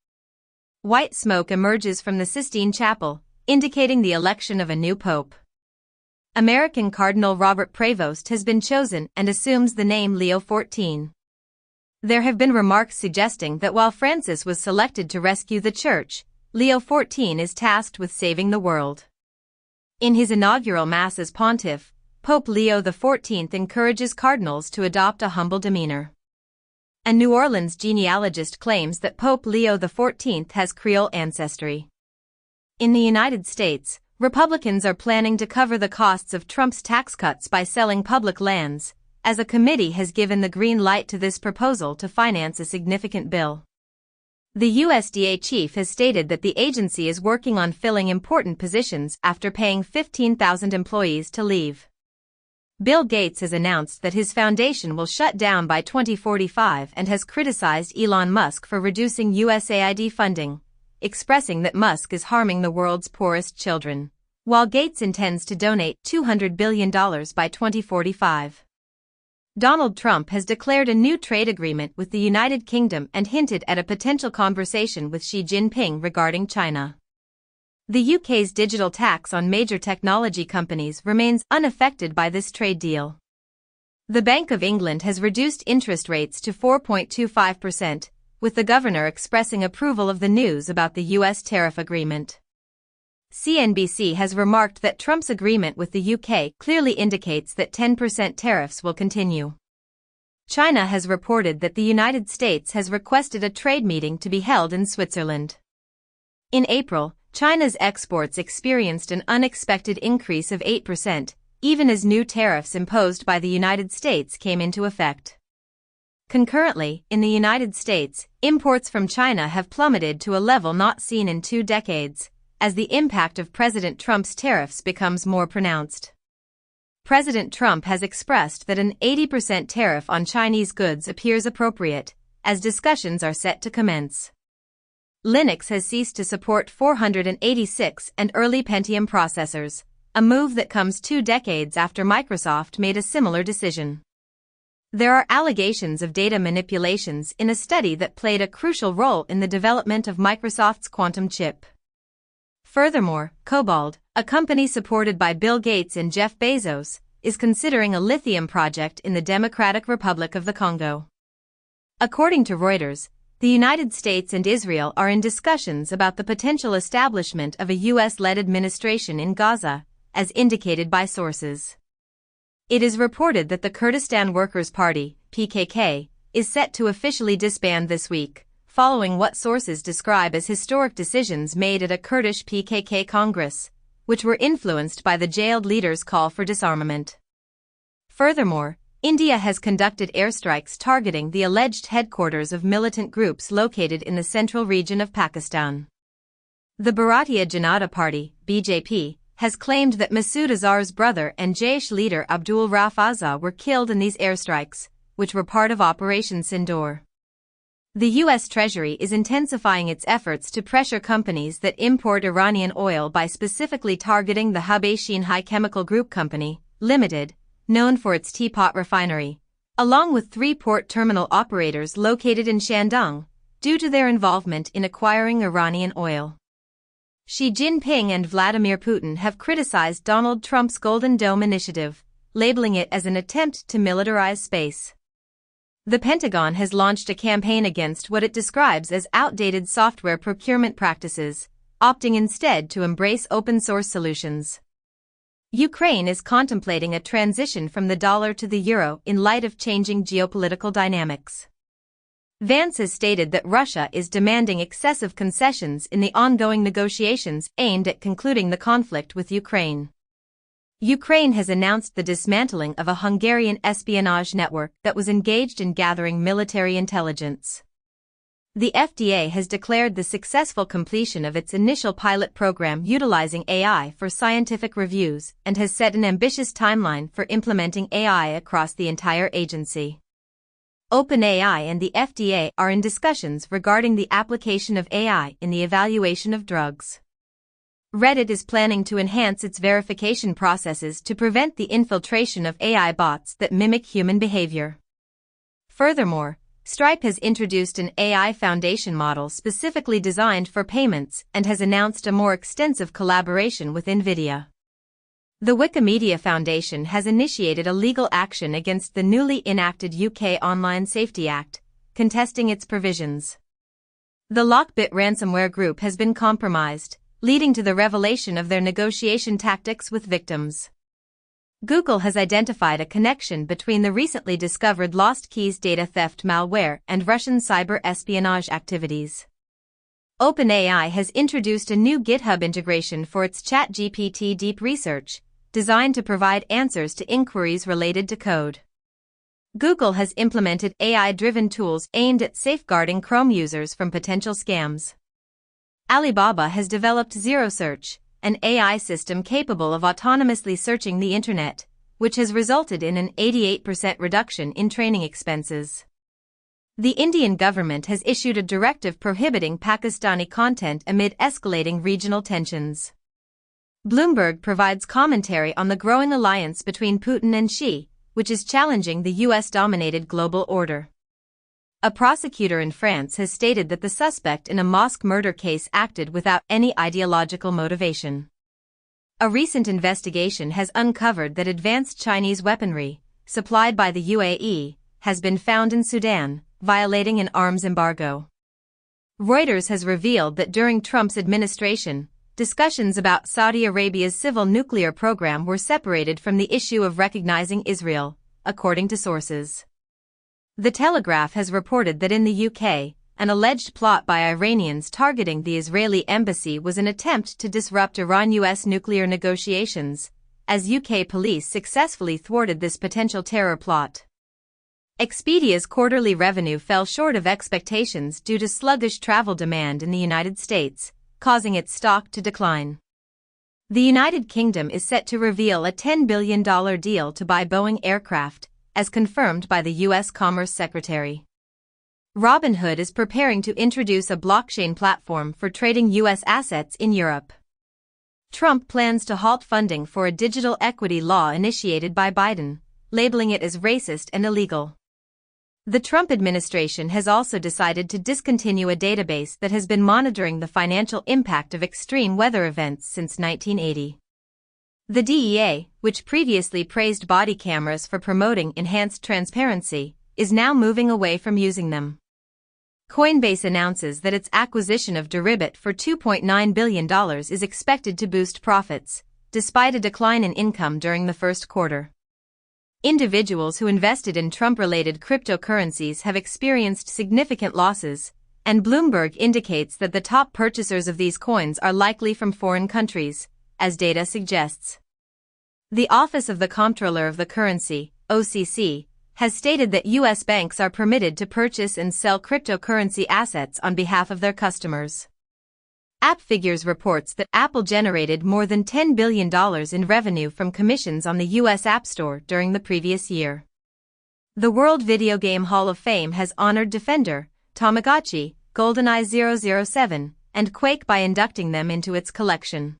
White smoke emerges from the Sistine Chapel, indicating the election of a new pope. American Cardinal Robert Prevost has been chosen and assumes the name Leo XIV. There have been remarks suggesting that while Francis was selected to rescue the Church, Leo XIV is tasked with saving the world. In his inaugural Mass as pontiff, Pope Leo XIV encourages cardinals to adopt a humble demeanor. A New Orleans genealogist claims that Pope Leo XIV has Creole ancestry. In the United States, Republicans are planning to cover the costs of Trump's tax cuts by selling public lands, as a committee has given the green light to this proposal to finance a significant bill. The USDA chief has stated that the agency is working on filling important positions after paying 15,000 employees to leave. Bill Gates has announced that his foundation will shut down by 2045 and has criticized Elon Musk for reducing USAID funding, expressing that Musk is harming the world's poorest children, while Gates intends to donate $200 billion by 2045. Donald Trump has declared a new trade agreement with the United Kingdom and hinted at a potential conversation with Xi Jinping regarding China. The UK's digital tax on major technology companies remains unaffected by this trade deal. The Bank of England has reduced interest rates to 4.25%, with the governor expressing approval of the news about the US tariff agreement. CNBC has remarked that Trump's agreement with the UK clearly indicates that 10% tariffs will continue. China has reported that the United States has requested a trade meeting to be held in Switzerland. In April, China's exports experienced an unexpected increase of 8%, even as new tariffs imposed by the United States came into effect. Concurrently, in the United States, imports from China have plummeted to a level not seen in 2 decades, as the impact of President Trump's tariffs becomes more pronounced. President Trump has expressed that an 80% tariff on Chinese goods appears appropriate, as discussions are set to commence. Linux has ceased to support 486 and early Pentium processors, a move that comes 2 decades after Microsoft made a similar decision. There are allegations of data manipulations in a study that played a crucial role in the development of Microsoft's quantum chip. Furthermore, Cobalt, a company supported by Bill Gates and Jeff Bezos, is considering a lithium project in the Democratic Republic of the Congo. According to Reuters, the United States and Israel are in discussions about the potential establishment of a US-led administration in Gaza, as indicated by sources. It is reported that the Kurdistan Workers' Party, PKK, is set to officially disband this week, following what sources describe as historic decisions made at a Kurdish PKK Congress, which were influenced by the jailed leader's call for disarmament. Furthermore, India has conducted airstrikes targeting the alleged headquarters of militant groups located in the central region of Pakistan. The Bharatiya Janata Party, BJP, has claimed that Masood Azhar's brother and Jaish leader Abdul Rauf Azza were killed in these airstrikes, which were part of Operation Sindoor. The U.S. Treasury is intensifying its efforts to pressure companies that import Iranian oil by specifically targeting the Hubei Xinhai Chemical Group Company, Limited, known for its teapot refinery, along with 3 port terminal operators located in Shandong, due to their involvement in acquiring Iranian oil. Xi Jinping and Vladimir Putin have criticized Donald Trump's Golden Dome initiative, labeling it as an attempt to militarize space. The Pentagon has launched a campaign against what it describes as outdated software procurement practices, opting instead to embrace open-source solutions. Ukraine is contemplating a transition from the dollar to the euro in light of changing geopolitical dynamics. Vance has stated that Russia is demanding excessive concessions in the ongoing negotiations aimed at concluding the conflict with Ukraine. Ukraine has announced the dismantling of a Hungarian espionage network that was engaged in gathering military intelligence. The FDA has declared the successful completion of its initial pilot program utilizing AI for scientific reviews and has set an ambitious timeline for implementing AI across the entire agency. OpenAI and the FDA are in discussions regarding the application of AI in the evaluation of drugs. Reddit is planning to enhance its verification processes to prevent the infiltration of AI bots that mimic human behavior. Furthermore, Stripe has introduced an AI foundation model specifically designed for payments and has announced a more extensive collaboration with NVIDIA. The Wikimedia Foundation has initiated a legal action against the newly enacted UK Online Safety Act, contesting its provisions. The Lockbit ransomware group has been compromised, leading to the revelation of their negotiation tactics with victims. Google has identified a connection between the recently discovered Lost Keys data theft malware and Russian cyber espionage activities. OpenAI has introduced a new GitHub integration for its ChatGPT Deep Research, designed to provide answers to inquiries related to code. Google has implemented AI-driven tools aimed at safeguarding Chrome users from potential scams. Alibaba has developed Zero Search, an AI system capable of autonomously searching the internet, which has resulted in an 88% reduction in training expenses. The Indian government has issued a directive prohibiting Pakistani content amid escalating regional tensions. Bloomberg provides commentary on the growing alliance between Putin and Xi, which is challenging the US-dominated global order. A prosecutor in France has stated that the suspect in a mosque murder case acted without any ideological motivation. A recent investigation has uncovered that advanced Chinese weaponry, supplied by the UAE, has been found in Sudan, violating an arms embargo. Reuters has revealed that during Trump's administration, discussions about Saudi Arabia's civil nuclear program were separated from the issue of recognizing Israel, according to sources. The Telegraph has reported that in the UK, an alleged plot by Iranians targeting the Israeli embassy was an attempt to disrupt Iran-US nuclear negotiations, as UK police successfully thwarted this potential terror plot. Expedia's quarterly revenue fell short of expectations due to sluggish travel demand in the United States, causing its stock to decline. The United Kingdom is set to reveal a $10 billion deal to buy Boeing aircraft, as confirmed by the U.S. Commerce Secretary. Robinhood is preparing to introduce a blockchain platform for trading U.S. assets in Europe. Trump plans to halt funding for a digital equity law initiated by Biden, labeling it as racist and illegal. The Trump administration has also decided to discontinue a database that has been monitoring the financial impact of extreme weather events since 1980. The DEA, which previously praised body cameras for promoting enhanced transparency, is now moving away from using them. Coinbase announces that its acquisition of Deribit for $2.9 billion is expected to boost profits, despite a decline in income during the first quarter. Individuals who invested in Trump-related cryptocurrencies have experienced significant losses, and Bloomberg indicates that the top purchasers of these coins are likely from foreign countries, as data suggests. The Office of the Comptroller of the Currency, OCC, has stated that U.S. banks are permitted to purchase and sell cryptocurrency assets on behalf of their customers. AppFigures reports that Apple generated more than $10 billion in revenue from commissions on the U.S. App Store during the previous year. The World Video Game Hall of Fame has honored Defender, Tamagotchi, GoldenEye 007, and Quake by inducting them into its collection.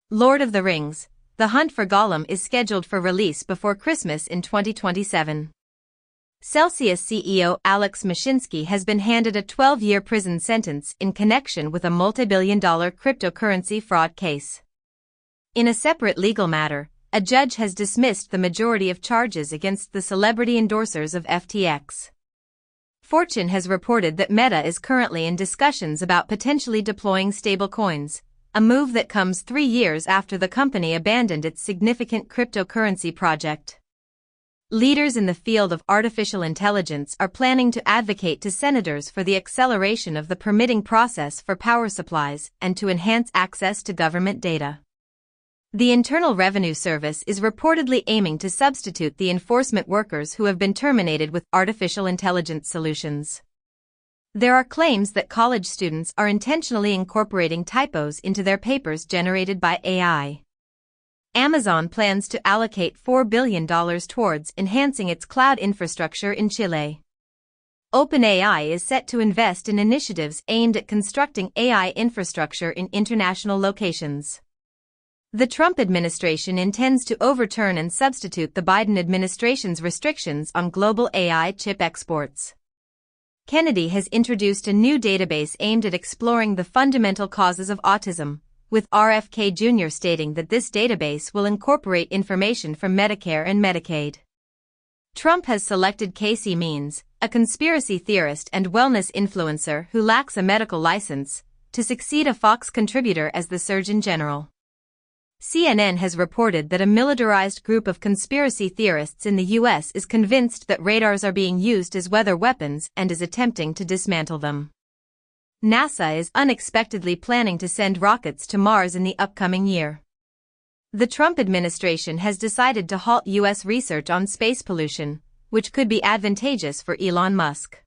Lord of the Rings: The Hunt for Gollum is scheduled for release before Christmas in 2027. Celsius CEO Alex Mashinsky has been handed a 12-year prison sentence in connection with a multi-billion-dollar cryptocurrency fraud case. In a separate legal matter, a judge has dismissed the majority of charges against the celebrity endorsers of FTX. Fortune has reported that Meta is currently in discussions about potentially deploying stablecoins, a move that comes 3 years after the company abandoned its significant cryptocurrency project. Leaders in the field of artificial intelligence are planning to advocate to senators for the acceleration of the permitting process for power supplies and to enhance access to government data. The Internal Revenue Service is reportedly aiming to substitute the enforcement workers who have been terminated with artificial intelligence solutions. There are claims that college students are intentionally incorporating typos into their papers generated by AI. Amazon plans to allocate $4 billion towards enhancing its cloud infrastructure in Chile. OpenAI is set to invest in initiatives aimed at constructing AI infrastructure in international locations. The Trump administration intends to overturn and substitute the Biden administration's restrictions on global AI chip exports. Kennedy has introduced a new database aimed at exploring the fundamental causes of autism, with RFK Jr. stating that this database will incorporate information from Medicare and Medicaid. Trump has selected Casey Means, a conspiracy theorist and wellness influencer who lacks a medical license, to succeed a Fox contributor as the Surgeon General. CNN has reported that a militarized group of conspiracy theorists in the U.S. is convinced that radars are being used as weather weapons and is attempting to dismantle them. NASA is unexpectedly planning to send rockets to Mars in the upcoming year. The Trump administration has decided to halt U.S. research on space pollution, which could be advantageous for Elon Musk.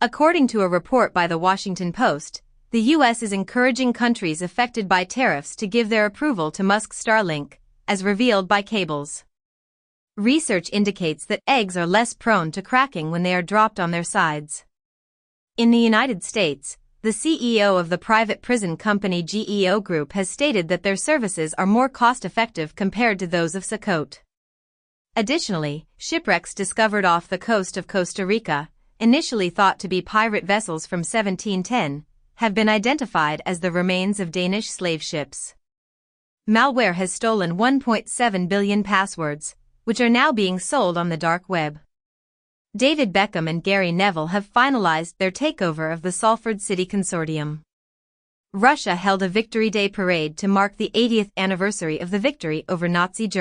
According to a report by The Washington Post, the U.S. is encouraging countries affected by tariffs to give their approval to Musk's Starlink, as revealed by Cables. Research indicates that eggs are less prone to cracking when they are dropped on their sides. In the United States, the CEO of the private prison company GEO Group has stated that their services are more cost-effective compared to those of Sakote. Additionally, shipwrecks discovered off the coast of Costa Rica, initially thought to be pirate vessels from 1710, have been identified as the remains of Danish slave ships. Malware has stolen 1.7 billion passwords, which are now being sold on the dark web. David Beckham and Gary Neville have finalized their takeover of the Salford City Consortium. Russia held a Victory Day parade to mark the 80th anniversary of the victory over Nazi Germany.